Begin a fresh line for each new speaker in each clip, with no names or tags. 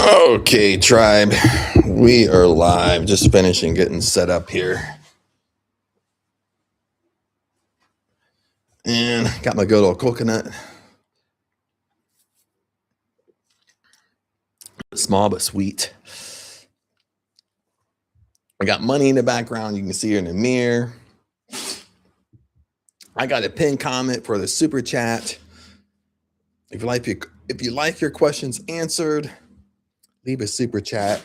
Okay, tribe, we are live. Just finishing getting set up here, and got my good old coconut. Small but sweet. I got money in the background. You can see her in the mirror. I got a pinned comment for the super chat. If you like your questions answered, leave a super chat,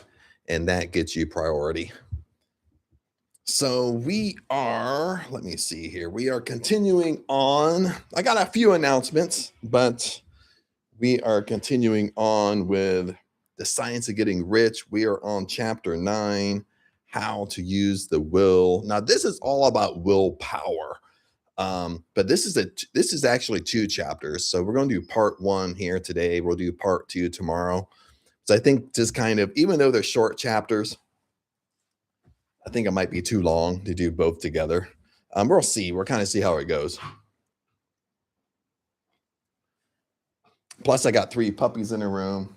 and that gets you priority. So we are, let me see here. We are continuing on. I got a few announcements, but we are continuing on with the science of getting rich. We are on chapter 9, how to use the will. Now, this is all about willpower. But this is actually 2 chapters. So we're going to do part 1 here today. We'll do part 2 tomorrow. So I think just kind of, even though they're short chapters, I think it might be too long to do both together. We'll see. We'll kind of see how it goes. Plus, I got 3 puppies in the room.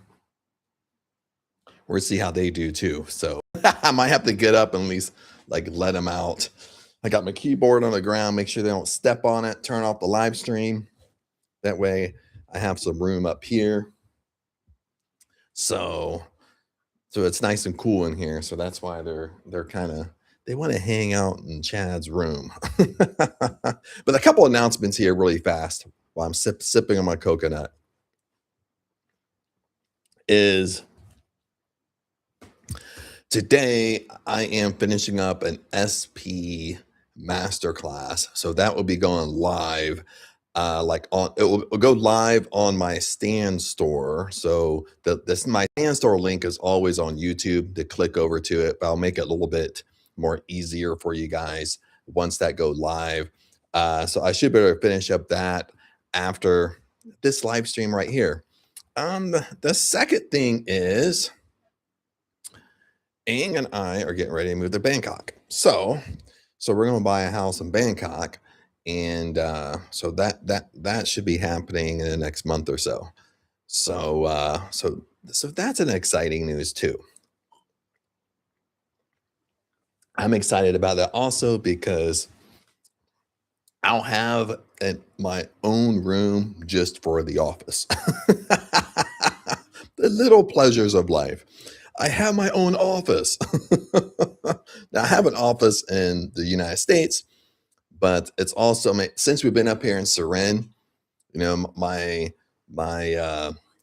We'll see how they do too. So I might have to get up and at least like let them out. I got my keyboard on the ground. Make sure they don't step on it. Turn off the live stream. That way, I have some room up here. So it's nice and cool in here. So that's why they're kind of, they want to hang out in Chad's room. But a couple announcements here really fast while I'm sipping on my coconut is today I am finishing up an SP masterclass. So that will be going live. It will go live on my Stand store. So my Stand store link is always on YouTube to click over to it, but I'll make it a little bit more easier for you guys once that go live. So I should be able to finish up that after this live stream right here. The second thing is Ang and I are getting ready to move to Bangkok. So we're going to buy a house in Bangkok, and so that should be happening in the next month or so. So that's an exciting news too. I'm excited about that also because I'll have my own room just for the office. The little pleasures of life. I have my own office. Now, I have an office in the United States, but it's also, since we've been up here in Surin, my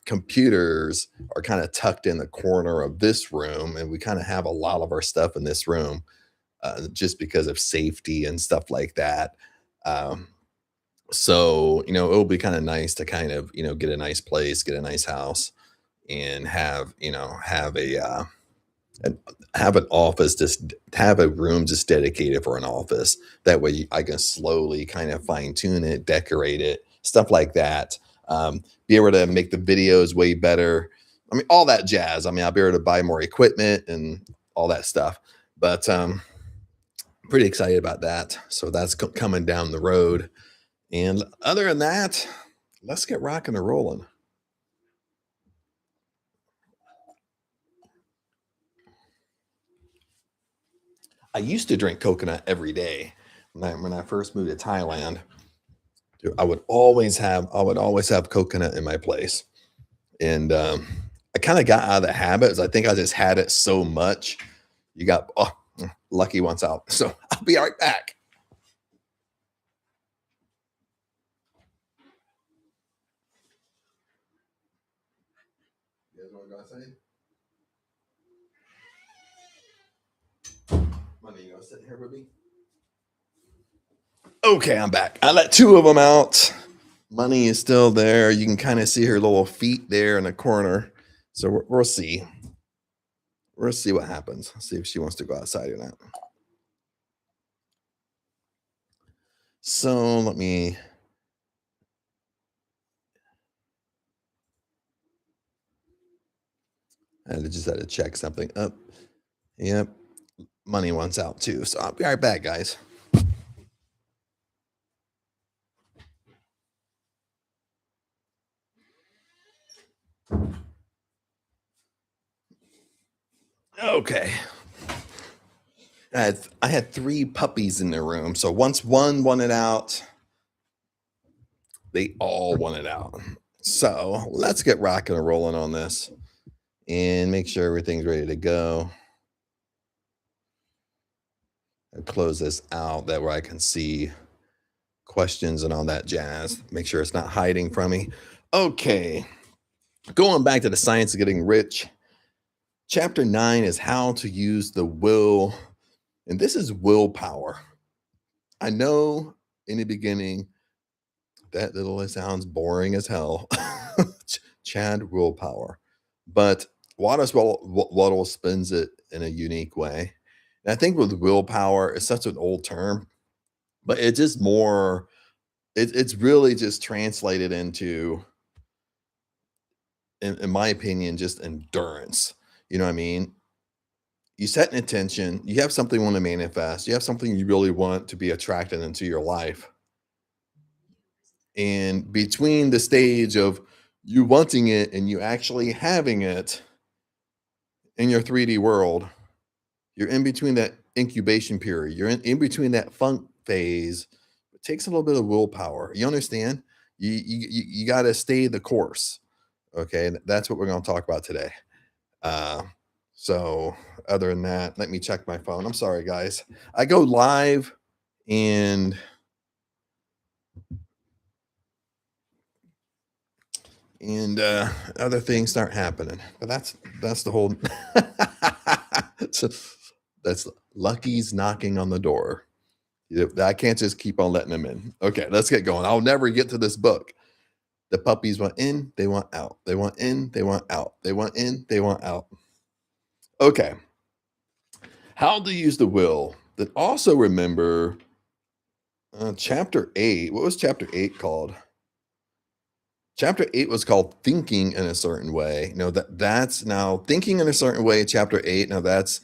computers are kind of tucked in the corner of this room, and we kind of have a lot of our stuff in this room, just because of safety and stuff like that. So it'll be kind of nice to kind of get a nice place, get a nice house, and have an office, just have a room just dedicated for an office. That way I can slowly kind of fine tune it, decorate it, stuff like that. Be able to make the videos way better. I mean, all that jazz. I mean, I'll be able to buy more equipment and all that stuff, but pretty excited about that. So that's coming down the road. And other than that, let's get rocking and rolling. I used to drink coconut every day when I first moved to Thailand. Dude, I would always have coconut in my place, and I kind of got out of the habit. I think I just had it so much. Lucky one's out. So I'll be right back. You guys know what I'm gonna say? Money, you gonna sit here with me? Okay, I'm back. I let 2 of them out. Money is still there. You can kind of see her little feet there in the corner. So we'll see. We'll see what happens. See if she wants to go outside or not. So let me. I just had to check something up. Yep. Money wants out too. So I'll be right back, guys. Okay. I had three puppies in the room. So once one wanted out, they all wanted out. So let's get rocking and rolling on this and make sure everything's ready to go. And close this out that way I can see questions and all that jazz. Make sure it's not hiding from me. Okay. Going back to the science of getting rich. Chapter 9 is how to use the will. And this is willpower. I know in the beginning that little sounds boring as hell. Chad willpower. But Wattles spins it in a unique way. And I think with willpower, it's such an old term, but it's just more, it's really just translated into, in my opinion, just endurance. You know what I mean? You set an intention, you have something you want to manifest, you have something you really want to be attracted into your life. And between the stage of you wanting it and you actually having it in your 3D world, you're in between that incubation period. You're in between that funk phase. It takes a little bit of willpower. You understand? You got to stay the course. Okay, that's what we're going to talk about today. Uh, so other than that, let me check my phone. I'm sorry, guys. I go live and other things start happening. But that's the whole. So that's Lucky's knocking on the door. I can't just keep on letting them in. Okay, let's get going. I'll never get to this book. The puppies want in, they want out. They want in, they want out. They want in, they want out. Okay. How to use the will. Then also remember chapter 8. What was chapter 8 called? Chapter 8 was called thinking in a certain way. That's now thinking in a certain way, chapter 8. Now that's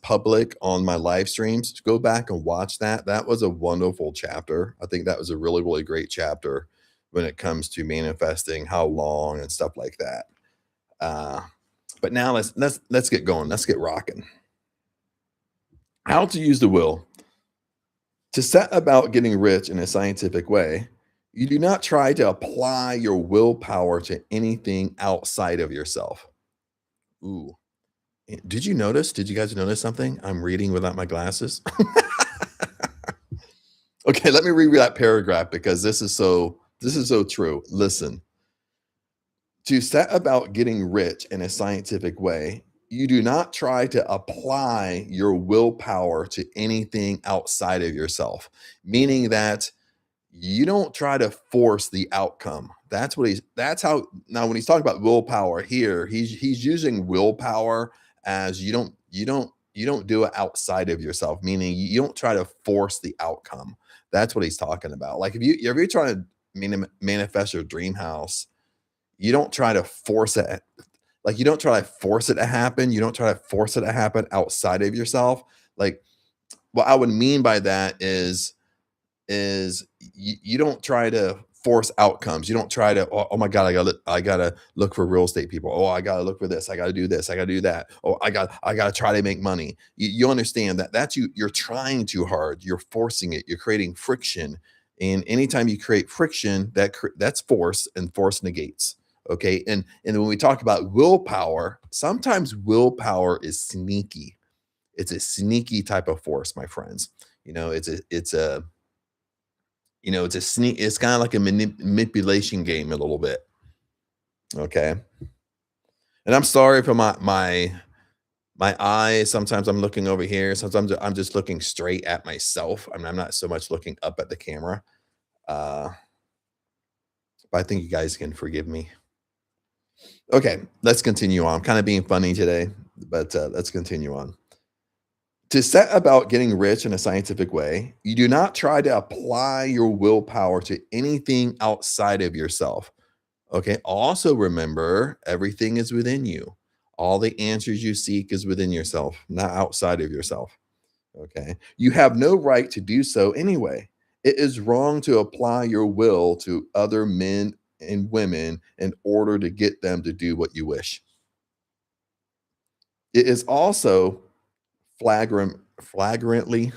public on my live streams. Go back and watch that. That was a wonderful chapter. I think that was a really, really great chapter when it comes to manifesting, how long and stuff like that. But now let's get going. Let's get rocking. How to use the will. To set about getting rich in a scientific way, you do not try to apply your willpower to anything outside of yourself. Ooh. Did you notice? Did you guys notice something? I'm reading without my glasses. Okay, let me read that paragraph because this is so true. Listen. To set about getting rich in a scientific way, you do not try to apply your willpower to anything outside of yourself, meaning that you don't try to force the outcome. That's how now when he's talking about willpower here, he's using willpower as you don't do it outside of yourself, meaning you don't try to force the outcome. That's what he's talking about. Like if you're trying to manifest your dream house, you don't try to force it. Like you don't try to force it to happen. You don't try to force it to happen outside of yourself. Like what I would mean by that is you don't try to force outcomes. You don't try to, oh my God, I gotta look for real estate people. Oh, I gotta look for this. I gotta do this. I gotta do that. Oh, I gotta try to make money. You understand that that's you're trying too hard. You're forcing it. You're creating friction. And anytime you create friction, that's force, and force negates. Okay. And when we talk about willpower, sometimes willpower is sneaky. It's a sneaky type of force, my friends. It's a sneak. It's kind of like a manipulation game a little bit. Okay. And I'm sorry for my eyes. Sometimes I'm looking over here. Sometimes I'm just looking straight at myself. I mean, I'm not so much looking up at the camera. Uh, but I think you guys can forgive me. Okay, let's continue on. I'm kind of being funny today, but let's continue on. To set about getting rich in a scientific way, you do not try to apply your willpower to anything outside of yourself. Okay. Also remember, everything is within you. All the answers you seek is within yourself, not outside of yourself. Okay. You have no right to do so anyway. It is wrong to apply your will to other men and women in order to get them to do what you wish. It is also flagrantly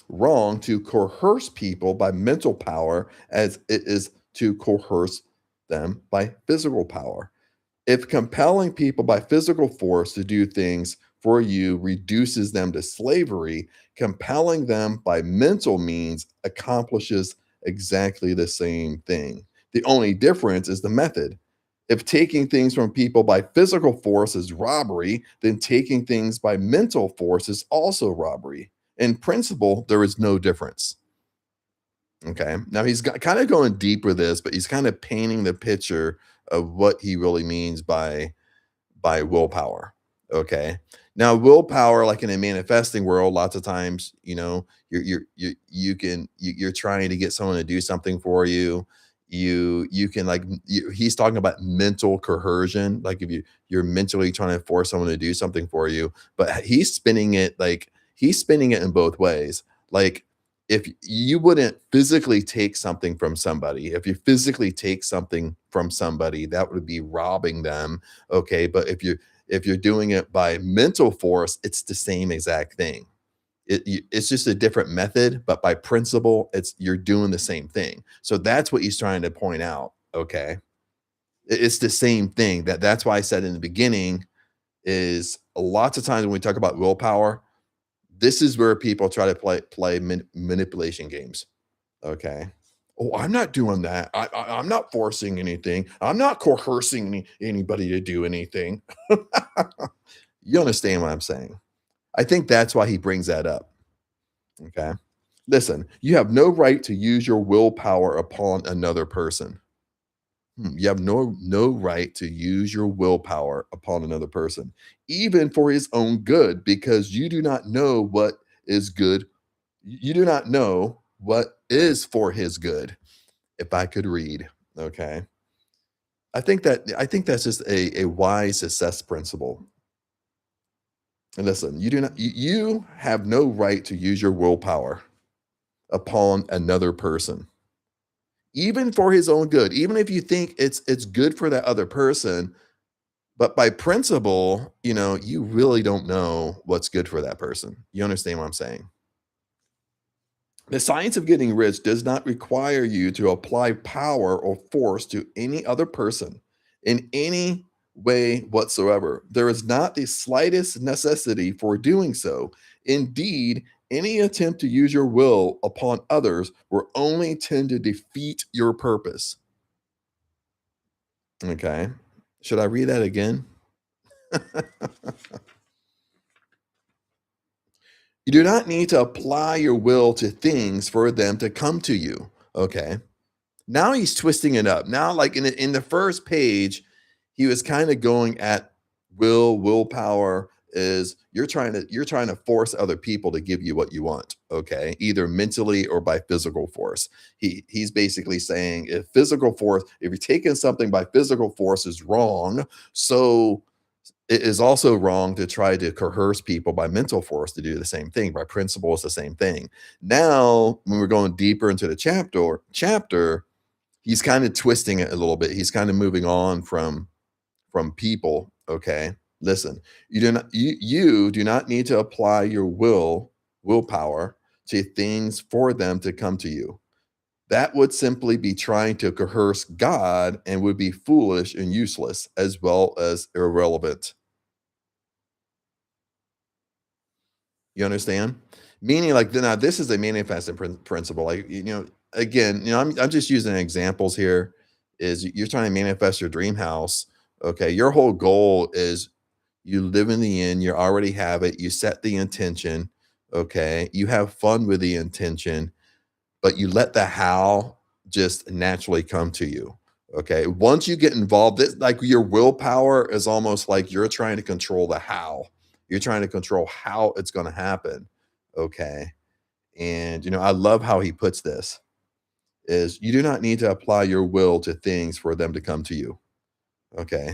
wrong to coerce people by mental power as it is to coerce them by physical power. If compelling people by physical force to do things for you reduces them to slavery, compelling them by mental means accomplishes exactly the same thing. The only difference is the method. If taking things from people by physical force is robbery, then taking things by mental force is also robbery. In principle, there is no difference. Okay. Now he's kind of going deep with this, but he's kind of painting the picture of what he really means by willpower. Okay. Now, willpower, like in a manifesting world, lots of times, you're trying to get someone to do something for you. You can he's talking about mental coercion. Like if you're mentally trying to force someone to do something for you, but he's spinning it in both ways. Like if you wouldn't physically take something from somebody, if you physically take something from somebody, that would be robbing them. Okay, but if you're doing it by mental force, it's the same exact thing. It's just a different method, but by principle, you're doing the same thing. So that's what he's trying to point out. Okay, it's the same thing. That's why I said in the beginning is lots of times when we talk about willpower, this is where people try to play manipulation games. Okay. Oh, I'm not doing that. I'm not forcing anything. I'm not coercing anybody to do anything. You understand what I'm saying? I think that's why he brings that up. Okay. Listen, you have no right to use your willpower upon another person. You have no right to use your willpower upon another person, even for his own good, because you do not know what is good. You do not know what is for his good. If I could read, okay. I think that's just a wise success principle. And listen, you have no right to use your willpower upon another person, even for his own good, even if you think it's good for that other person, but by principle, you really don't know what's good for that person. You understand what I'm saying? The science of getting rich does not require you to apply power or force to any other person in any way whatsoever. There is not the slightest necessity for doing so. Indeed, any attempt to use your will upon others will only tend to defeat your purpose. Okay. Should I read that again? You do not need to apply your will to things for them to come to you. Okay. Now he's twisting it up. Now, like in the first page, he was kind of going at willpower is you're trying to force other people to give you what you want, okay? Either mentally or by physical force. He's basically saying if physical force, if you're taking something by physical force is wrong, so it is also wrong to try to coerce people by mental force to do the same thing. By principle, it's the same thing. Now, when we're going deeper into the chapter, he's kind of twisting it a little bit. He's kind of moving on from people. Okay. Listen, you do not need to apply your willpower to things for them to come to you. That would simply be trying to coerce God and would be foolish and useless as well as irrelevant. You understand? Meaning, like, now this is a manifesting principle. Like, again, I'm just using examples here. Is you're trying to manifest your dream house. Okay, your whole goal is you live in the inn. You already have it. You set the intention. Okay, you have fun with the intention, but you let the how just naturally come to you. Okay, once you get involved, like your willpower is almost like you're trying to control the how. You're trying to control how it's going to happen. Okay, and I love how he puts this is you do not need to apply your will to things for them to come to you. Okay,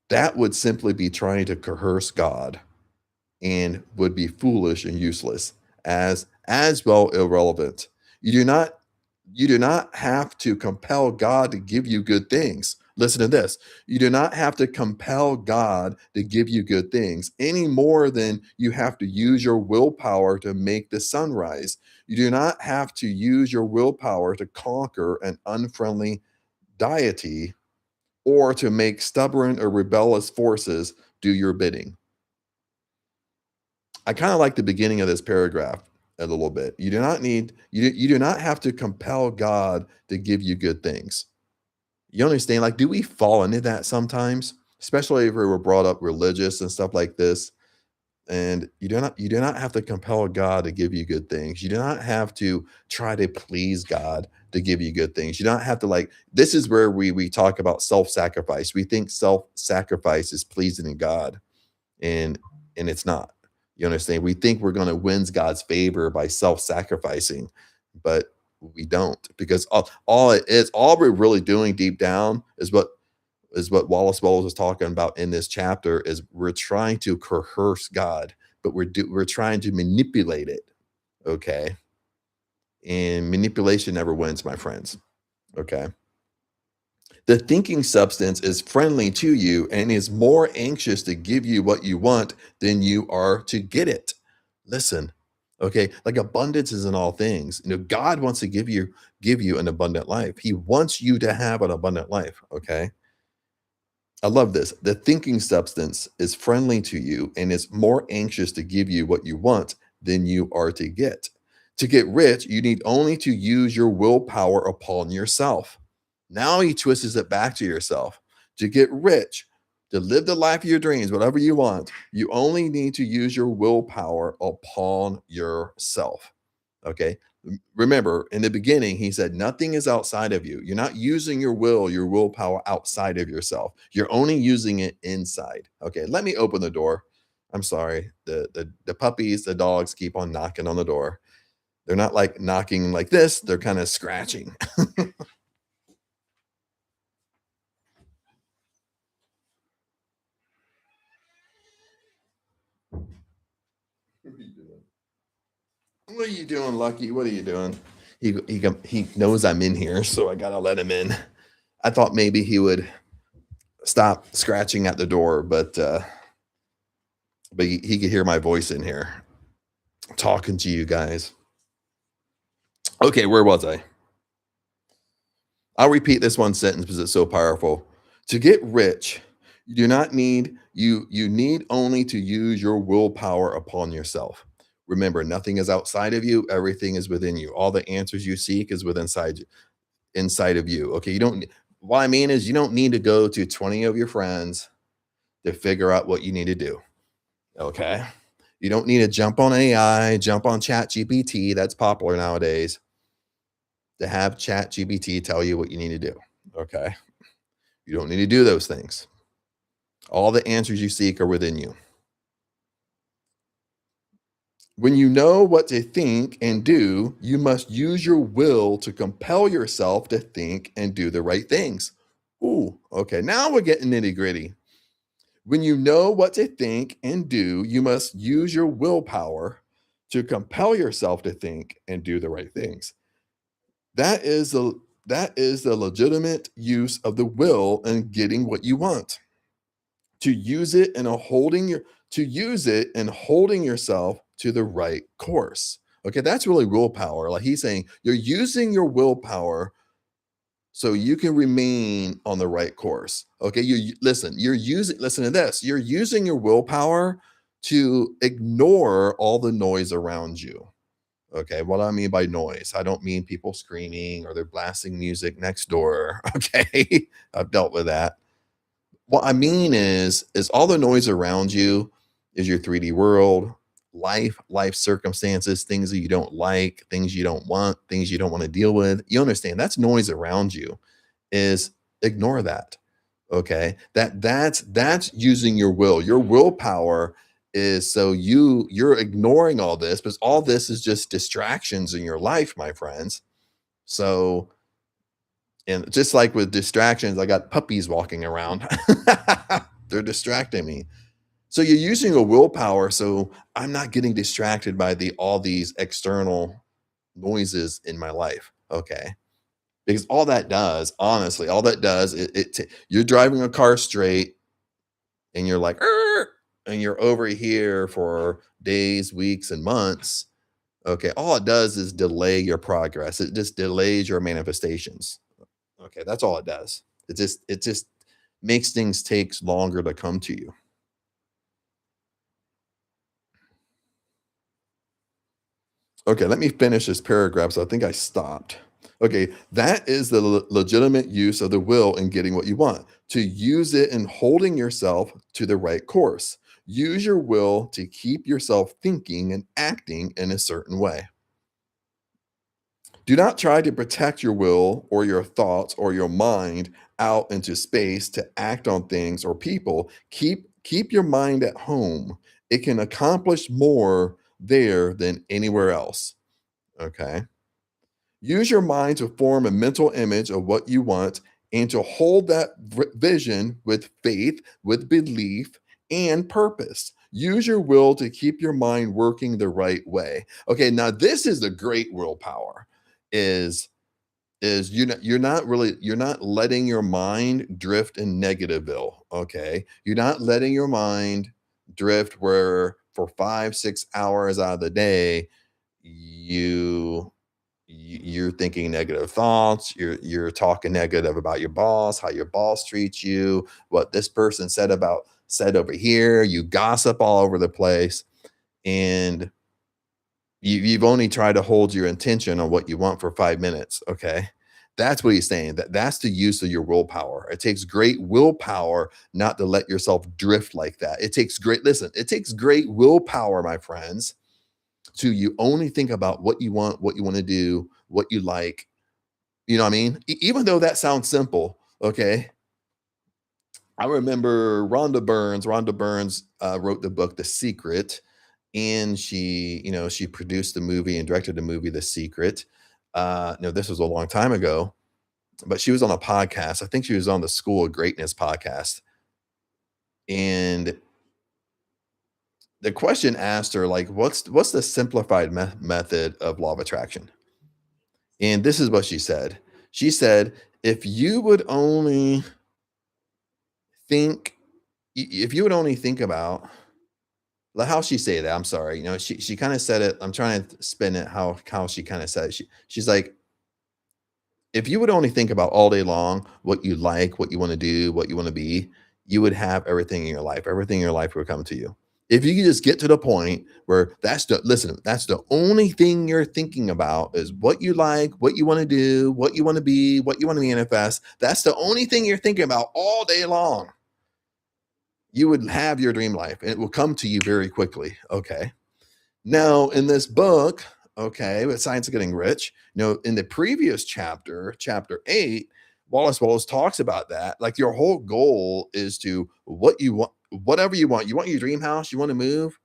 that would simply be trying to coerce God and would be foolish and useless as well irrelevant. You do not have to compel God to give you good things. Listen to this. You do not have to compel God to give you good things any more than you have to use your willpower to make the sun rise. You do not have to use your willpower to conquer an unfriendly deity or to make stubborn or rebellious forces do your bidding. I kind of like the beginning of this paragraph a little bit. You do not have to compel God to give you good things. You understand? Like, do we fall into that sometimes? Especially if we were brought up religious and stuff like this. And you do not have to compel God to give you good things. You do not have to try to please God to give you good things. You don't have to like this is where we talk about self-sacrifice. We think self-sacrifice is pleasing to God, and it's not. You understand? We think we're going to win God's favor by self-sacrificing, but we don't, because all we're really doing deep down is what Wallace Wattles was talking about in this chapter is we're trying to coerce God, but we're trying to manipulate it. Okay. And manipulation never wins, my friends. Okay. The thinking substance is friendly to you and is more anxious to give you what you want than you are to get it. Listen, okay, like abundance is in all things. God wants to give you an abundant life. He wants you to have an abundant life. Okay. I love this. The thinking substance is friendly to you and is more anxious to give you what you want than you are to get. To get rich, you need only to use your willpower upon yourself. Now he twists it back to yourself. To get rich, to live the life of your dreams, whatever you want, you only need to use your willpower upon yourself. Okay. Remember, in the beginning, he said, nothing is outside of you. You're not using your willpower outside of yourself. You're only using it inside. Okay. Let me open the door. I'm sorry. The puppies, the dogs keep on knocking on the door. They're not like knocking like this, they're kind of scratching. What are you doing, Lucky? What are you doing? He knows I'm in here, so I gotta let him in. I thought maybe he would stop scratching at the door, but he could hear my voice in here talking to you guys. Okay, where was I? I'll repeat this one sentence because it's so powerful. To get rich, you need only to use your willpower upon yourself. Remember, nothing is outside of you, everything is within you. All the answers you seek is inside of you. Okay, you don't what I mean is you don't need to go to 20 of your friends to figure out what you need to do. Okay. You don't need to jump on AI, jump on Chat GPT. That's popular nowadays to have Chat GPT tell you what you need to do. Okay. You don't need to do those things. All the answers you seek are within you. When you know what to think and do, you must use your will to compel yourself to think and do the right things. Ooh, okay. Now we're getting nitty gritty. When you know what to think and do, you must use your willpower to compel yourself to think and do the right things. That is the legitimate use of the will in getting what you want. To use it in a holding your to use it and holding yourself to the right course. Okay, that's really willpower. Like he's saying, you're using your willpower so you can remain on the right course. Okay, listen to this. You're using your willpower to ignore all the noise around you. Okay, what I mean by noise, I don't mean people screaming or they're blasting music next door. Okay, I've dealt with that. What I mean is all the noise around you is your 3D world, life circumstances, things that you don't like, things you don't want, things you don't want to deal with. You understand that's noise around you. Is ignore that. Okay? That's using your will. Your willpower is so you're ignoring all this, but all this is just distractions in your life, my friends. So and just like with distractions, I got puppies walking around. They're distracting me. So you're using a willpower. So I'm not getting distracted by all these external noises in my life. Okay. Because all that does, honestly, all that does, you're driving a car straight and you're like, "Er," and you're over here for days, weeks, and months. Okay, all it does is delay your progress. It just delays your manifestations. Okay, that's all it does. It just makes things takes longer to come to you. Okay, let me finish this paragraph. So I think I stopped. Okay, that is the legitimate use of the will in getting what you want. To use it in holding yourself to the right course. Use your will to keep yourself thinking and acting in a certain way. Do not try to protect your will or your thoughts or your mind out into space to act on things or people. Keep your mind at home. It can accomplish more there than anywhere else. Okay. Use your mind to form a mental image of what you want and to hold that vision with faith, with belief, and purpose. Use your will to keep your mind working the right way. Okay, now this is the great willpower. Is you're not letting your mind drift in negativeville. Okay, you're not letting your mind drift where for 5 6 hours out of the day you you're thinking negative thoughts, you're talking negative about your boss, how your boss treats you, what this person said over here, you gossip all over the place, and you've only tried to hold your intention on what you want for 5 minutes. Okay, that's what he's saying. That's the use of your willpower. It takes great willpower not to let yourself drift like that. It takes great listen. It takes great willpower, my friends, to you only think about what you want to do, what you like. You know what I mean? Even though that sounds simple, okay. I remember Rhonda Burns wrote the book The Secret, and she produced the movie and directed the movie The Secret. No, this was a long time ago, but she was on a podcast. I think she was on the School of Greatness podcast, and the question asked her like, "What's the simplified method of law of attraction?" And this is what she said. She said, "If you would only think, if you would only think about." Like, how she say that? I'm sorry. She kind of said it. I'm trying to spin it how she kind of said it. She's like, if you would only think about all day long what you like, what you want to do, what you want to be, you would have everything in your life. Everything in your life would come to you. If you could just get to the point where that's the only thing you're thinking about is what you like, what you want to do, what you want to be, what you want to manifest. That's the only thing you're thinking about all day long. You would have your dream life and it will come to you very quickly. Okay. Now, in this book, okay, with Science of Getting Rich, in the previous chapter, chapter 8, Wallace Wattles talks about that. Like your whole goal is to what you want, whatever you want. You want your dream house, you want to move,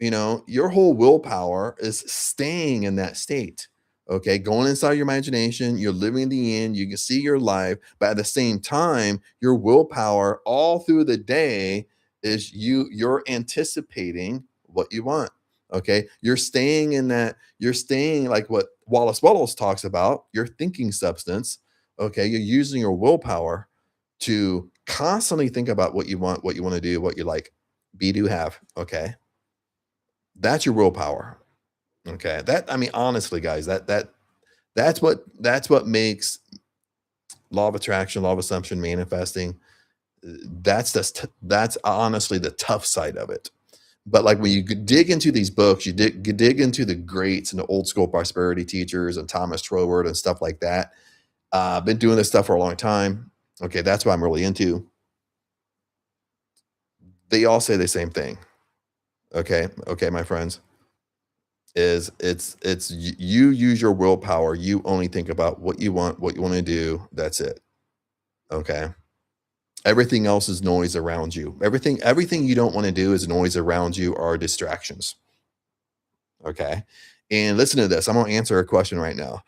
your whole willpower is staying in that state. Okay, going inside your imagination, you're living the end, you can see your life, but at the same time, your willpower all through the day is you're anticipating what you want. Okay, you're staying like what Wallace Wattles talks about, your thinking substance. Okay, you're using your willpower to constantly think about what you want to do, what you like, be, do, have. Okay, that's your willpower. Okay. I mean, honestly, guys, that's what makes law of attraction, law of assumption, manifesting. That's honestly the tough side of it. But like when you dig into these books, you dig into the greats and the old school prosperity teachers and Thomas Troward and stuff like that. I've been doing this stuff for a long time. Okay, that's what I'm really into. They all say the same thing. Okay, my friends. Is you use your willpower, you only think about what you wanna do, that's it, okay? Everything else is noise around you. Everything you don't wanna do is noise around you or distractions, okay? And listen to this, I'm gonna answer a question right now,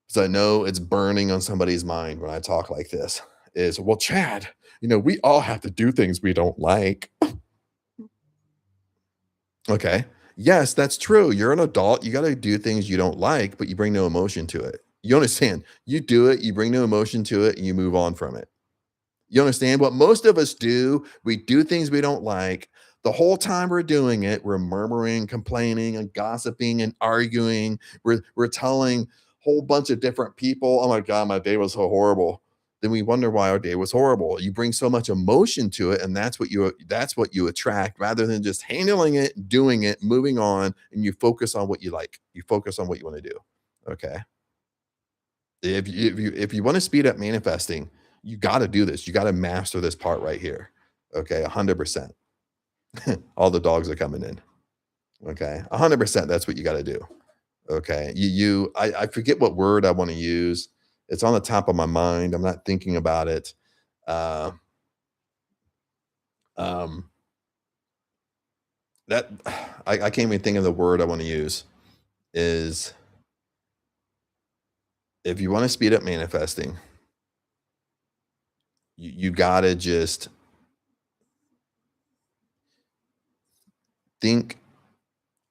because I know it's burning on somebody's mind when I talk like this, is, "Well, Chad, we all have to do things we don't like." Okay. Yes, that's true. You're an adult. You got to do things you don't like, but you bring no emotion to it. You understand? You do it, you bring no emotion to it, and you move on from it. You understand? What most of us do, we do things we don't like. The whole time we're doing it, we're murmuring, complaining, and gossiping and arguing. We're telling a whole bunch of different people, "Oh my god, my day was so horrible." Then we wonder why our day was horrible. You bring so much emotion to it, and that's what you attract rather than just handling it, doing it, moving on, and you focus on what you like. You focus on what you want to do. Okay? If you wanna speed up manifesting, you gotta do this. You gotta master this part right here. Okay, 100%. All the dogs are coming in. Okay, 100%, that's what you gotta do. Okay, I forget what word I wanna use. It's on the top of my mind. I'm not thinking about it. Uh, um, that I can't even think of the word I wanna use, is if you wanna speed up manifesting, you gotta just think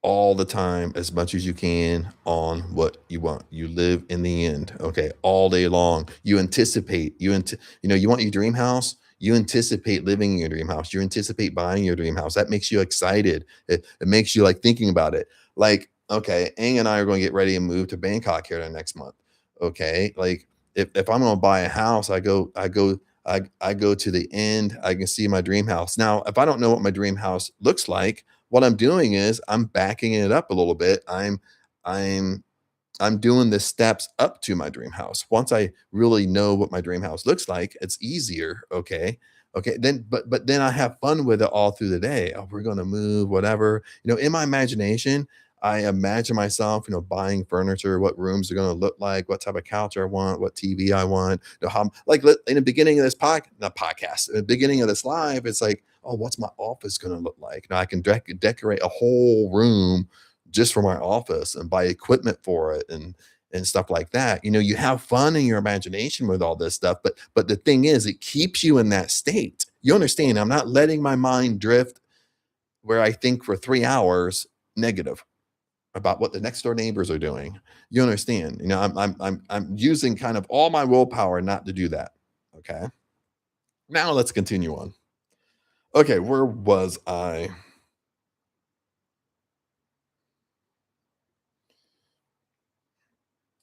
all the time as much as you can on what you want. You live in the end, okay, all day long. You anticipate, you want your dream house, you anticipate living in your dream house. You anticipate buying your dream house. That makes you excited. It makes you like thinking about it. Like, okay, Ang and I are going to get ready and move to Bangkok here the next month. Okay. Like if I'm going to buy a house, I go to the end. I can see my dream house. Now, if I don't know what my dream house looks like, what I'm doing is I'm backing it up a little bit. I'm I'm doing the steps up to my dream house. Once I really know what my dream house looks like, it's easier. Okay. Okay. But then I have fun with it all through the day. Oh, we're gonna move, whatever. In my imagination, I imagine myself, buying furniture, what rooms are gonna look like, what type of couch I want, what TV I want. How like in the beginning of this not podcast, in the beginning of this live, it's like, oh, what's my office gonna look like? Now I can decorate a whole room just for my office and buy equipment for it and stuff like that. You have fun in your imagination with all this stuff, but the thing is it keeps you in that state. You understand? I'm not letting my mind drift where I think for 3 hours negative about what the next door neighbors are doing. You understand? I'm using kind of all my willpower not to do that. Okay. Now let's continue on. Okay, where was I?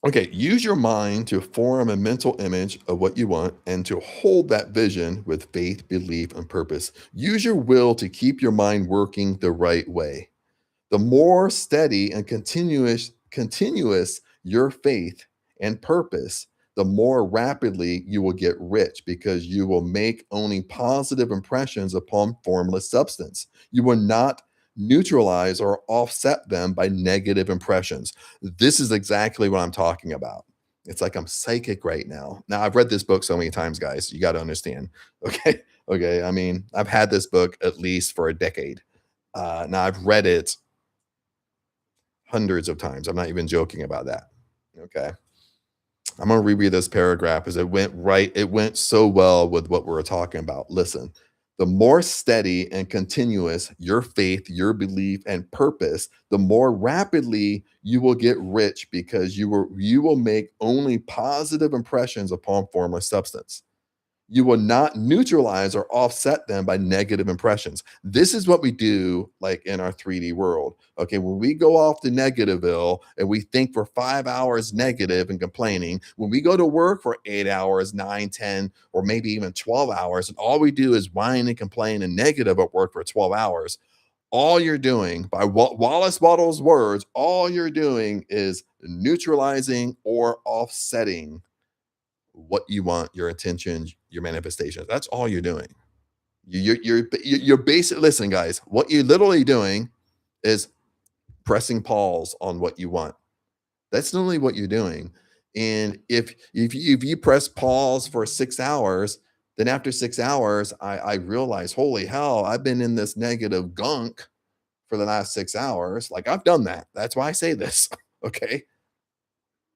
Okay, use your mind to form a mental image of what you want and to hold that vision with faith, belief, and purpose. Use your will to keep your mind working the right way. The more steady and continuous your faith and purpose, the more rapidly you will get rich because you will make only positive impressions upon formless substance. You will not neutralize or offset them by negative impressions. This is exactly what I'm talking about. It's like I'm psychic right now. Now, I've read this book so many times, guys. You got to understand. Okay. Okay. I mean, I've had this book at least for a decade. Now, I've read it hundreds of times. I'm not even joking about that. Okay. I'm going to reread this paragraph as it went so well with what we were talking about. Listen, the more steady and continuous your faith, your belief, and purpose, the more rapidly you will get rich because you will make only positive impressions upon formless substance. You will not neutralize or offset them by negative impressions. This is what we do like in our 3D world. Okay, when we go off to negativeville and we think for 5 hours negative and complaining, when we go to work for 8 hours, 9, 10, or maybe even 12 hours, and all we do is whine and complain and negative at work for 12 hours, all you're doing, by Wallace Wattles' words, all you're doing is neutralizing or offsetting what you want, your intentions, your manifestations. That's all you're doing. You're basically, listen, guys. What you're literally doing is pressing pause on what you want. That's literally what you're doing. And if you press pause for 6 hours, then after 6 hours, I realize, holy hell, I've been in this negative gunk for the last 6 hours. Like I've done that. That's why I say this. Okay.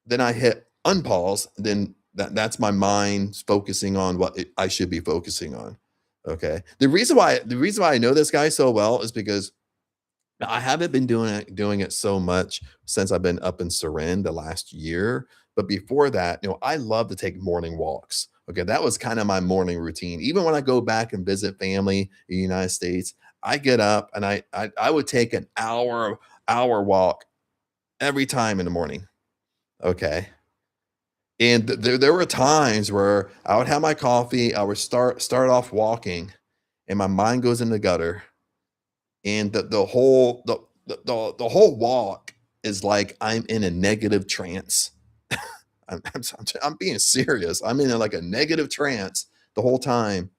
Then I hit unpause, then that's my mind focusing on what I should be focusing on. Okay. The reason why I know this guy so well is because I haven't been doing it so much since I've been up in Surin the last year, But before that, I love to take morning walks. Okay, that was kind of my morning routine. Even when I go back and visit family in the United States, I get up and I would take an hour walk every time in the morning. Okay. And there were times where I would have my coffee, I would start off walking, and my mind goes in the gutter, and the whole walk is like I'm in a negative trance. I'm being serious. I'm in like a negative trance the whole time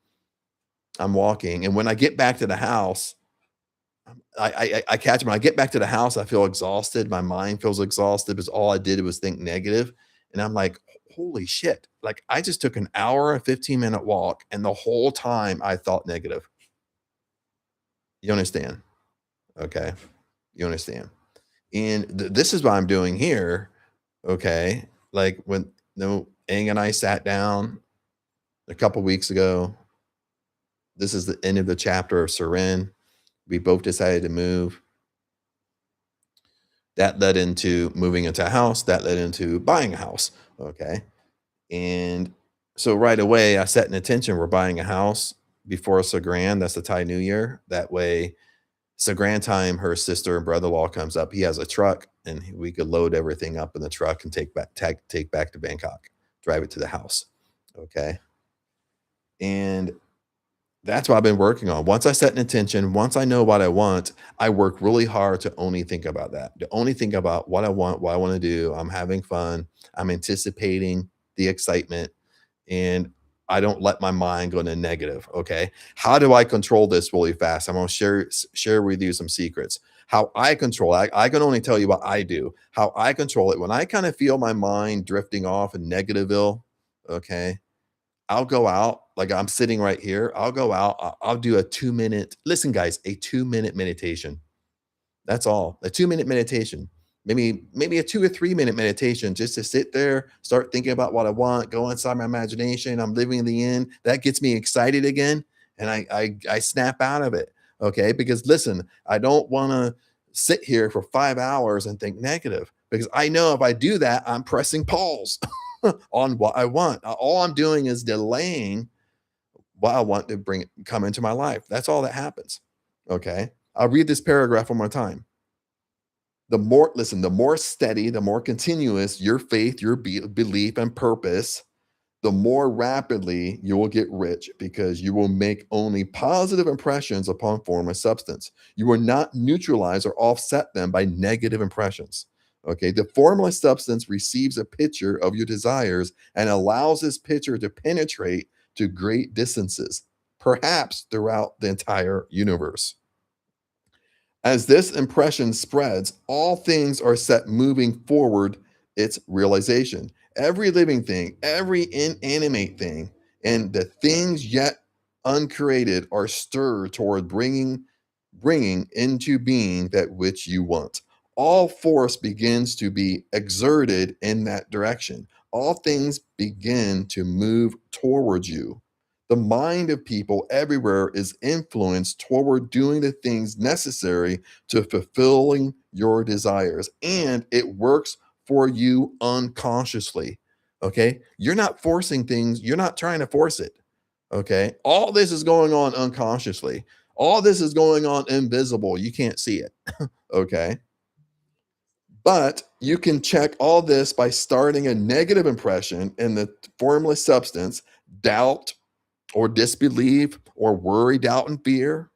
I'm walking, and when I get back to the house, I catch when I get back to the house, I feel exhausted. My mind feels exhausted because all I did was think negative, and I'm like, "Holy shit!" Like I just took an hour and 15-minute walk, and the whole time I thought negative. You understand? Okay, you understand. And this is what I'm doing here. Okay, like when Aang and I sat down a couple weeks ago. This is the end of the chapter of Seren. We both decided to move. That led into moving into a house. That led into buying a house. Okay. And so right away, I set an intention. We're buying a house before Sagran. That's the Thai New Year. That way, Sagran time, her sister and brother-in-law comes up. He has a truck, and we could load everything up in the truck and take back to Bangkok, drive it to the house. Okay. And that's what I've been working on. Once I set an intention, once I know what I want, I work really hard to only think about that, to only think about what I want, what I want to do. I'm having fun. I'm anticipating the excitement, and I don't let my mind go into negative. Okay. How do I control this really fast? I'm going to share with you some secrets. How I control it, I can only tell you what I do. How I control it when I kind of feel my mind drifting off in negativeville. Okay, I'll go out, like I'm sitting right here. I'll go out. I'll do a 2 minute. Listen, guys, a 2 minute meditation. That's all. A 2 minute meditation. Maybe a 2 or 3 minute meditation just to sit there, start thinking about what I want, go inside my imagination. I'm living in the end. That gets me excited again, and I snap out of it. Okay, because listen, I don't want to sit here for 5 hours and think negative because I know if I do that, I'm pressing pause on what I want. All I'm doing is delaying what I want to bring come into my life. That's all that happens. Okay. I'll read this paragraph one more time. The more steady, the more continuous your faith, your belief and purpose, the more rapidly you will get rich because you will make only positive impressions upon form and substance. You will not neutralize or offset them by negative impressions. Okay, the formless substance receives a picture of your desires and allows this picture to penetrate to great distances, perhaps throughout the entire universe. As this impression spreads, all things are set moving forward its realization. Every living thing, every inanimate thing, and the things yet uncreated are stirred toward bringing into being that which you want. All force begins to be exerted in that direction. All things begin to move towards you. The mind of people everywhere is influenced toward doing the things necessary to fulfilling your desires, and it works for you unconsciously. Okay. You're not forcing things, you're not trying to force it. Okay. All this is going on unconsciously. All this is going on invisible. You can't see it. Okay. But you can check all this by starting a negative impression in the formless substance, doubt or disbelief or worry, doubt, and fear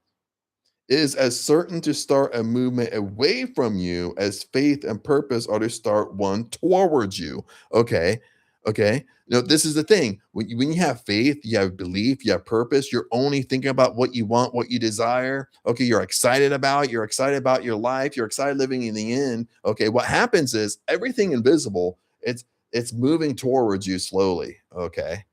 is as certain to start a movement away from you as faith and purpose are to start one towards you. Okay. Okay. This is the thing. When you have faith, you have belief, you have purpose, you're only thinking about what you want, what you desire. Okay. You're excited about your life. You're excited living in the end. Okay. What happens is everything invisible, it's moving towards you slowly. Okay.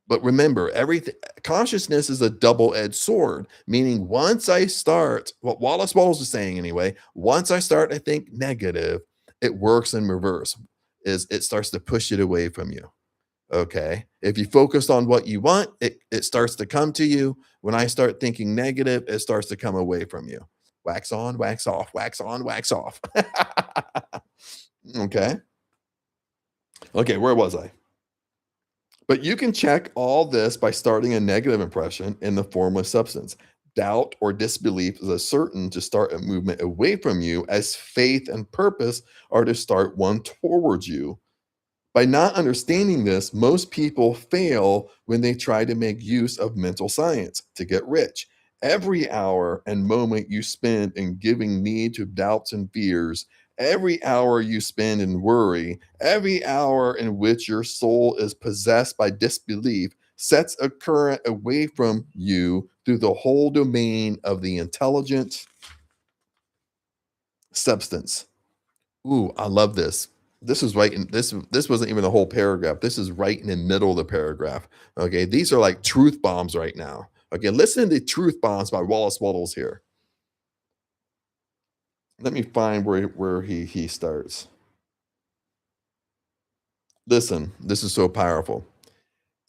But remember, everything consciousness is a double-edged sword, meaning once I start, what Wallace Wattles is saying anyway, once I start to think negative, it works in reverse. Is it starts to push it away from you. Okay. If you focus on what you want, it starts to come to you. When I start thinking negative, it starts to come away from you. Wax on, wax off, wax on, wax off. Okay. Okay, where was I? But you can check all this by starting a negative impression in the formless substance. Doubt or disbelief is a certain to start a movement away from you, as faith and purpose are to start one towards you. By not understanding this, most people fail when they try to make use of mental science to get rich. Every hour and moment you spend in giving need to doubts and fears, every hour you spend in worry, every hour in which your soul is possessed by disbelief, sets a current away from you through the whole domain of the intelligent substance. Ooh, I love this. This is right in this wasn't even a whole paragraph. This is right in the middle of the paragraph. Okay. These are like truth bombs right now. Okay. Listen to truth bombs by Wallace Wattles here. Let me find where he starts. Listen, this is so powerful.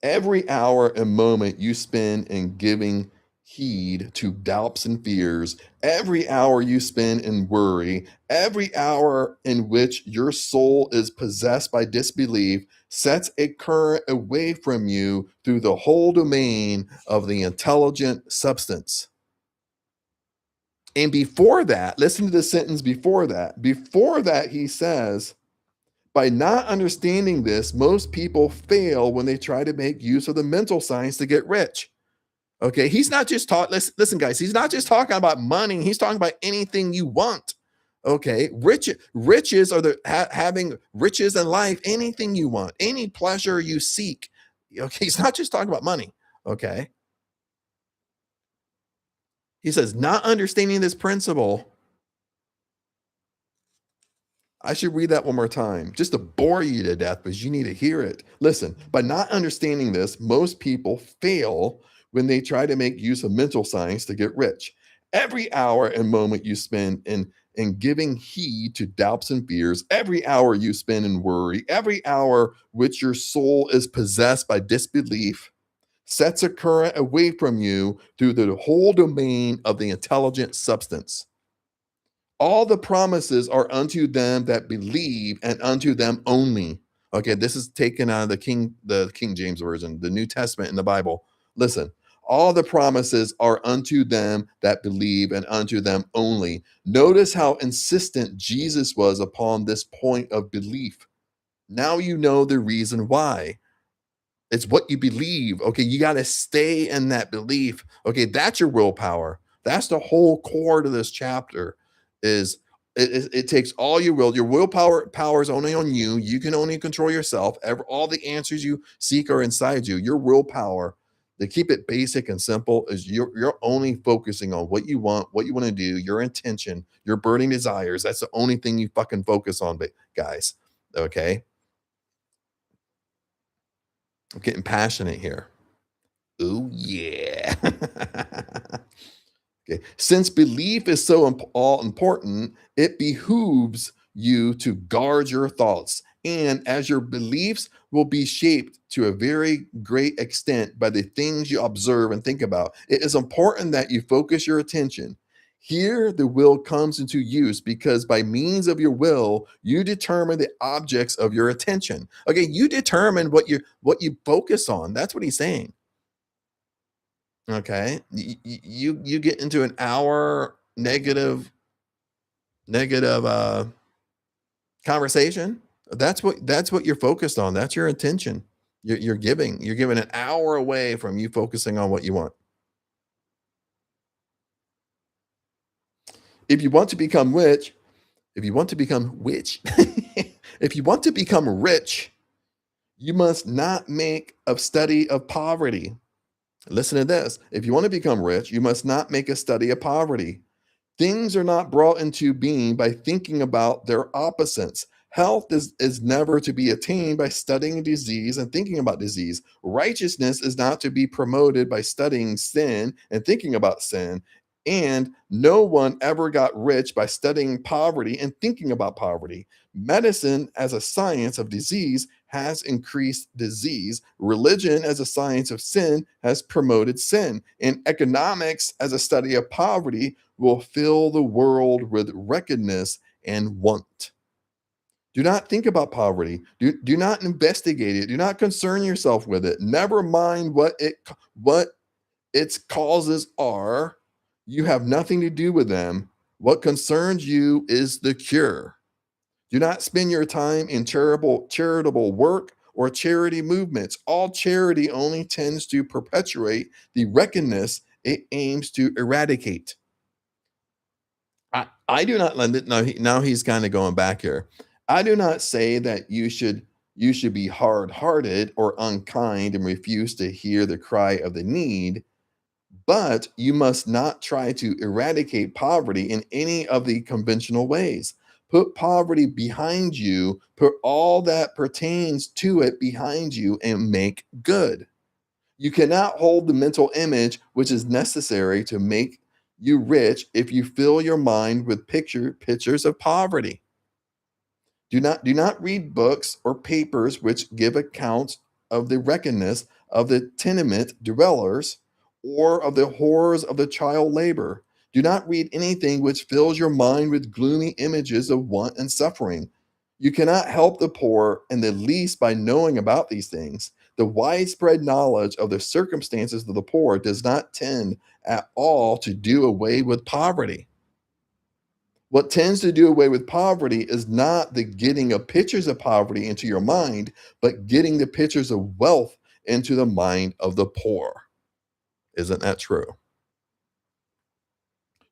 Every hour and moment you spend in giving heed to doubts and fears, every hour you spend in worry, every hour in which your soul is possessed by disbelief, sets a current away from you through the whole domain of the intelligent substance. And before that, listen to the sentence before that. Before that, he says, by not understanding this, most people fail when they try to make use of the mental science to get rich. Okay, he's not just talking. Listen, guys, he's not just talking about money. He's talking about anything you want. Okay, riches are having riches in life. Anything you want, any pleasure you seek. Okay, he's not just talking about money. Okay, he says not understanding this principle. I should read that one more time just to bore you to death, because you need to hear it. Listen, by not understanding this, most people fail when they try to make use of mental science to get rich. Every hour and moment you spend in giving heed to doubts and fears, every hour you spend in worry, every hour which your soul is possessed by disbelief, sets a current away from you through the whole domain of the intelligent substance. All the promises are unto them that believe, and unto them only. Okay, this is taken out of the King James version, the New Testament in the Bible. Listen, all the promises are unto them that believe, and unto them only. Notice how insistent Jesus was upon this point of belief. Now you know the reason why. It's what you believe. Okay, you got to stay in that belief. Okay, that's your willpower. That's the whole core to this chapter. Is it takes all your will. Your willpower is only on you. You can only control yourself. All the answers you seek are inside you. Your willpower, to keep it basic and simple, is you're only focusing on what you want, what you want to do, your intention, your burning desires. That's the only thing you fucking focus on, guys. Okay, I'm getting passionate here. Oh yeah. Okay. Since belief is so all important, it behooves you to guard your thoughts. And as your beliefs will be shaped to a very great extent by the things you observe and think about, it is important that you focus your attention. Here, the will comes into use because by means of your will, you determine the objects of your attention. Okay, you determine what you focus on. That's what he's saying. Okay. You get into an hour negative conversation. That's what you're focused on. That's your intention. You're giving an hour away from you focusing on what you want. If you want to become rich, if you want to become rich, if you want to become rich, you must not make a study of poverty. Listen to this. If you want to become rich, you must not make a study of poverty. Things are not brought into being by thinking about their opposites. Health is never to be attained by studying disease and thinking about disease. Righteousness is not to be promoted by studying sin and thinking about sin. And no one ever got rich by studying poverty and thinking about poverty. Medicine as a science of disease has increased disease. Religion as a science of sin has promoted sin. And economics as a study of poverty will fill the world with wretchedness and want. Do not think about poverty. Do not investigate it. Do not concern yourself with it. Never mind what its causes are. You have nothing to do with them. What concerns you is the cure. Do not spend your time in charitable work or charity movements. All charity only tends to perpetuate the wickedness it aims to eradicate. I do not lend it. Now he's kind of going back here. I do not say that you should be hard-hearted or unkind and refuse to hear the cry of the need, but you must not try to eradicate poverty in any of the conventional ways. Put poverty behind you, put all that pertains to it behind you, and make good. You cannot hold the mental image which is necessary to make you rich if you fill your mind with pictures of poverty. Do not read books or papers which give accounts of the wickedness of the tenement dwellers or of the horrors of the child labor. Do not read anything which fills your mind with gloomy images of want and suffering. You cannot help the poor in the least by knowing about these things. The widespread knowledge of the circumstances of the poor does not tend at all to do away with poverty. What tends to do away with poverty is not the getting of pictures of poverty into your mind, but getting the pictures of wealth into the mind of the poor. Isn't that true?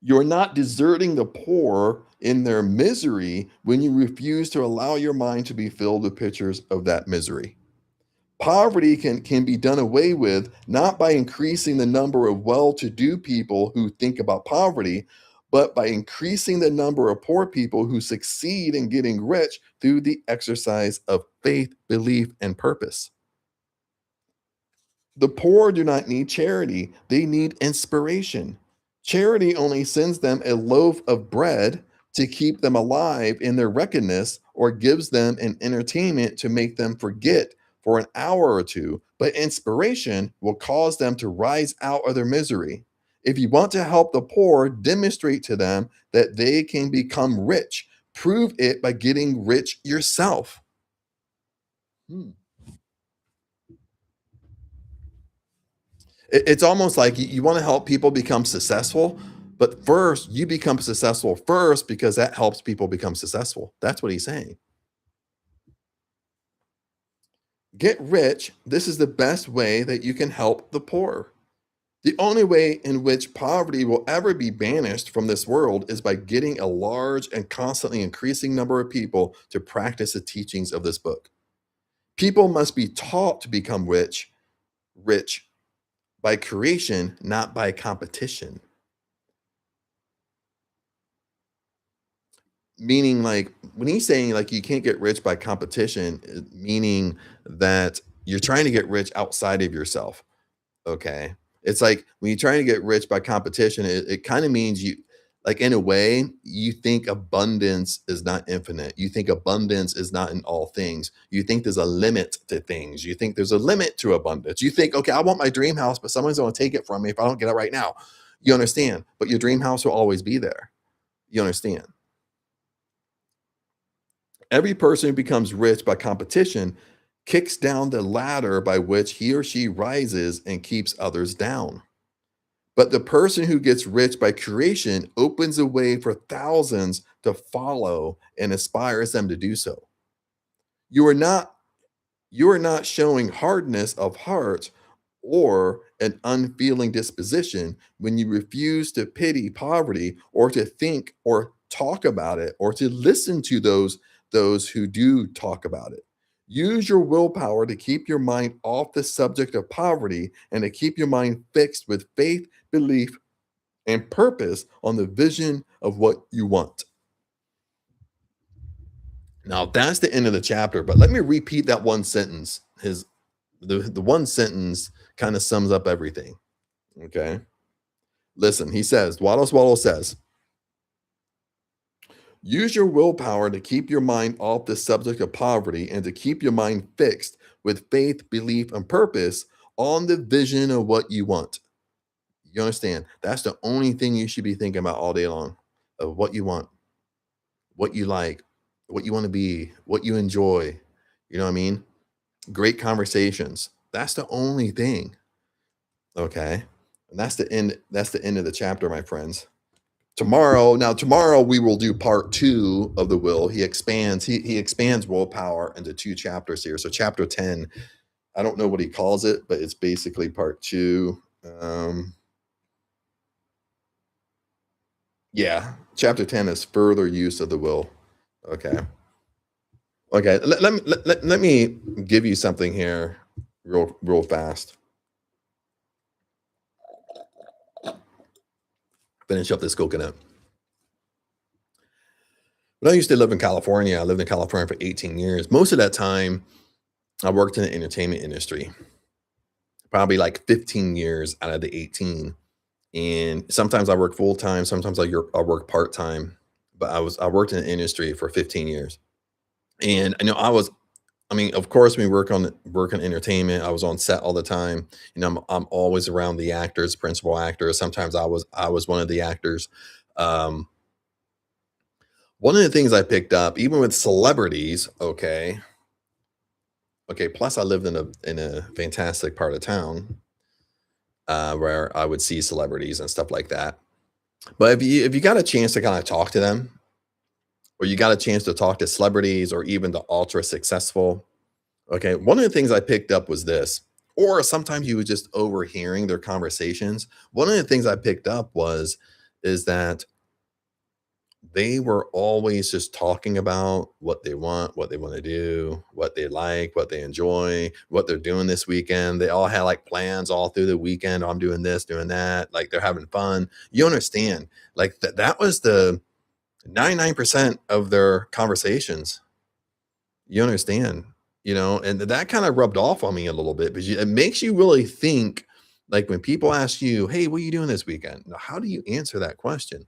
You're not deserting the poor in their misery when you refuse to allow your mind to be filled with pictures of that misery. Poverty can be done away with not by increasing the number of well-to-do people who think about poverty, but by increasing the number of poor people who succeed in getting rich through the exercise of faith, belief, and purpose. The poor do not need charity, they need inspiration. Charity only sends them a loaf of bread to keep them alive in their wretchedness or gives them an entertainment to make them forget for an hour or two, but inspiration will cause them to rise out of their misery. If you want to help the poor, demonstrate to them that they can become rich. Prove it by getting rich yourself. Hmm. It's almost like you want to help people become successful, but first you become successful first because that helps people become successful. That's what he's saying. Get rich. This is the best way that you can help the poor. The only way in which poverty will ever be banished from this world is by getting a large and constantly increasing number of people to practice the teachings of this book. People must be taught to become rich by creation, not by competition. Meaning, like, when he's saying, like, you can't get rich by competition, meaning that you're trying to get rich outside of yourself. Okay. It's like when you're trying to get rich by competition, it kind of means you, like, in a way, you think abundance is not infinite. You think abundance is not in all things. You think there's a limit to things. You think there's a limit to abundance. You think, okay, I want my dream house, but someone's going to take it from me if I don't get it right now. You understand? But your dream house will always be there. You understand? Every person who becomes rich by competition kicks down the ladder by which he or she rises and keeps others down. But the person who gets rich by creation opens a way for thousands to follow and inspires them to do so. You are not you are not showing hardness of heart or an unfeeling disposition when you refuse to pity poverty or to think or talk about it or to listen to those who do talk about it. Use your willpower to keep your mind off the subject of poverty and to keep your mind fixed with faith, belief, and purpose on the vision of what you want. Now that's the end of the chapter, but let me repeat that one sentence. The one sentence kind of sums up everything. Okay. Listen, he says, Wallace says, use your willpower to keep your mind off the subject of poverty and to keep your mind fixed with faith, belief, and purpose on the vision of what you want. You understand? That's the only thing you should be thinking about all day long of what you want, what you like, what you want to be, what you enjoy. You know what I mean? Great conversations. That's the only thing. Okay. And that's the end of the chapter, my friends. Tomorrow we will do part 2 of the will. He expands willpower into 2 chapters here. So chapter 10, I don't know what he calls it, but it's basically part 2. Yeah, chapter 10 is further use of the will. Okay. Okay. Let me give you something here real fast. Finish up this coconut. When I used to live in California, I lived in California for 18 years. Most of that time, I worked in the entertainment industry, probably like 15 years out of the 18. And sometimes I work full time, sometimes I work part time. But I worked in the industry for 15 years. And I know I mean, of course, we work on entertainment. I was on set all the time. I'm always around the actors, principal actors. Sometimes I was one of the actors. Um, One of the things I picked up, even with celebrities, okay. Plus, I lived in a fantastic part of town where I would see celebrities and stuff like that. But if you got a chance to kind of talk to them, or you got a chance to talk to celebrities, or even the ultra successful, okay. One of the things I picked up was this, or sometimes you were just overhearing their conversations. One of the things I picked up is that they were always just talking about what they want to do, what they like, what they enjoy, what they're doing this weekend. They all had like plans all through the weekend. "Oh, I'm doing this, doing that." Like they're having fun. You understand? Like that was the 99% of their conversations. You understand? And that kind of rubbed off on me a little bit because it makes you really think. Like when people ask you, "Hey, what are you doing this weekend?" Now, how do you answer that question?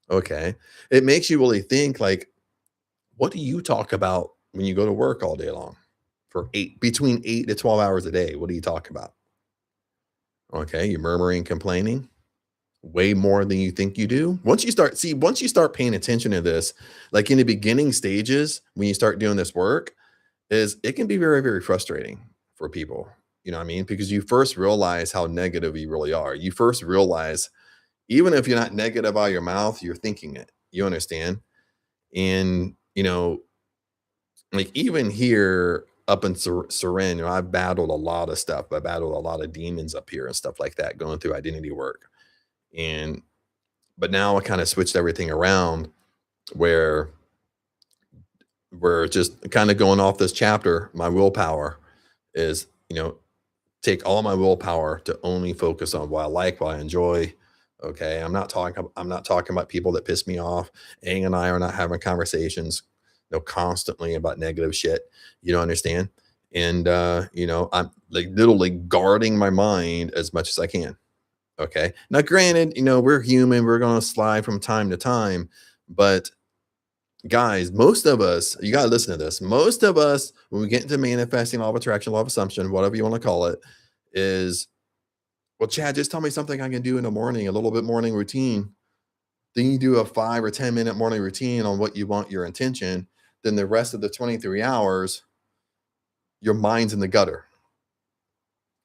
Okay. It makes you really think like, what do you talk about when you go to work all day long for between 8 to 12 hours a day? What do you talk about? Okay. You're murmuring, complaining way more than you think you do. Once you start paying attention to this, like in the beginning stages, when you start doing this work, is it can be very, very frustrating for people. You know what I mean? Because you first realize how negative you really are. You first realize, even if you're not negative out of your mouth, you're thinking it. You understand? And, like even here up in Surin, I've battled a lot of stuff. I battled a lot of demons up here and stuff like that, going through identity work. And, but now I kind of switched everything around where we're just kind of going off this chapter. My willpower is, take all my willpower to only focus on what I like, what I enjoy. Okay. I'm not talking about people that piss me off. Aang and I are not having conversations, constantly about negative shit. You don't understand? And I'm like literally guarding my mind as much as I can. Okay. Now granted, we're human, we're gonna slide from time to time, but guys, most of us, you gotta listen to this. Most of us, when we get into manifesting, law of attraction, law of assumption, whatever you want to call it, is, well, Chad, just tell me something I can do in the morning, a little bit morning routine. Then you do a 5 or 10 minute morning routine on what you want, your intention. Then the rest of the 23 hours, your mind's in the gutter.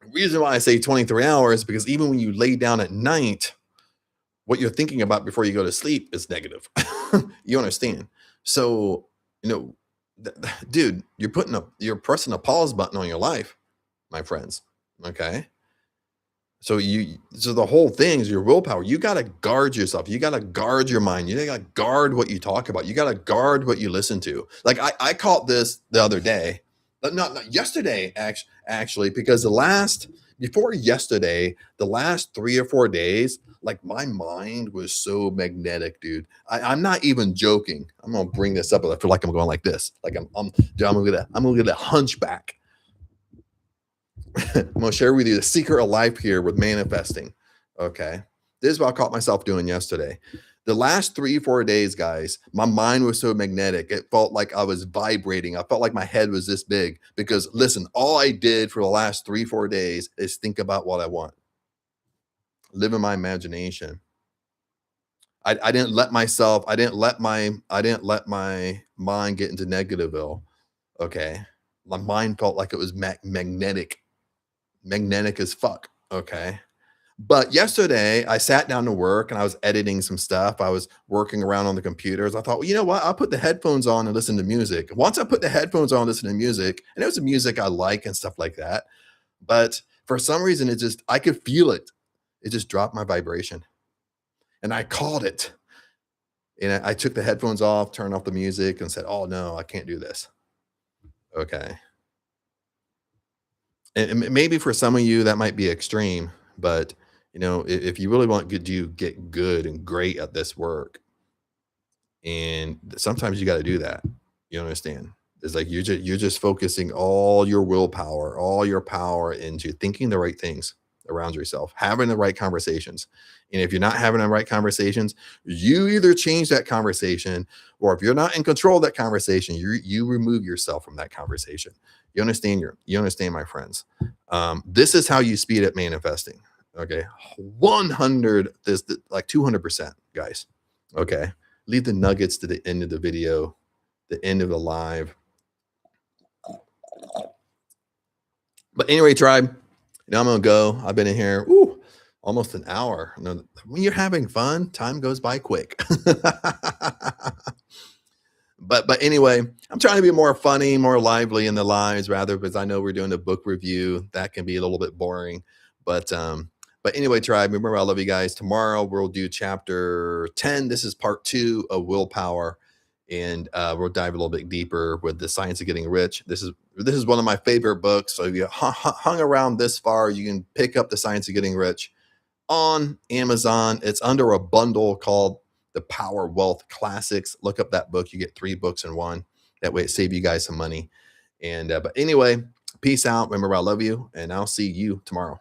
The reason why I say 23 hours, because even when you lay down at night, what you're thinking about before you go to sleep is negative. You understand? So, you know, dude, you're pressing a pause button on your life, my friends. Okay. So the whole thing is your willpower. You got to guard yourself. You got to guard your mind. You got to guard what you talk about. You got to guard what you listen to. Like I caught this the other day, but not yesterday, actually, because before yesterday, the last 3 or 4 days, like my mind was so magnetic, dude. I'm not even joking. I'm gonna bring this up. I feel like I'm going like this. Like dude, I'm gonna get a hunchback. I'm going to share with you the secret of life here with manifesting. Okay. This is what I caught myself doing yesterday. The last 3, 4 days, guys, my mind was so magnetic. It felt like I was vibrating. I felt like my head was this big because, listen, all I did for the last 3, 4 days is think about what I want, live in my imagination. I didn't let myself, I didn't let my mind get into negativeville. Okay. My mind felt like it was magnetic as fuck. Okay. But yesterday, I sat down to work and I was editing some stuff. I was working around on the computers. I thought, well, you know what? I'll put the headphones on and listen to music. Once I put the headphones on, and listen to music, and it was the music I like and stuff like that. But for some reason, it just, I could feel it. It just dropped my vibration. And I called it. And I took the headphones off, turned off the music, and said, oh no, I can't do this. Okay. And maybe for some of you that might be extreme, but if you really want to get good and great at this work, and sometimes you got to do that. You understand? It's like you're just focusing all your willpower, all your power into thinking the right things around yourself, having the right conversations. And if you're not having the right conversations, you either change that conversation, or if you're not in control of that conversation, you remove yourself from that conversation. You understand, my friends. This is how you speed up manifesting. Okay. 100, this like 200%, guys. Okay. Leave the nuggets to the end of the video, the end of the live. But anyway, tribe, now I'm gonna go. I've been in here, almost an hour. When you're having fun, time goes by quick. But anyway, I'm trying to be more funny, more lively in the lives, rather, because I know we're doing a book review. That can be a little bit boring. But anyway, tribe, remember, I love you guys. Tomorrow we'll do chapter 10. This is part 2 of willpower. And we'll dive a little bit deeper with the science of getting rich. This is one of my favorite books. So if you hung around this far, you can pick up the science of getting rich on Amazon. It's under a bundle called the Power Wealth Classics. Look up that book. You get 3 books in one. That way it save you guys some money. And but anyway, peace out. Remember, I love you, and I'll see you tomorrow.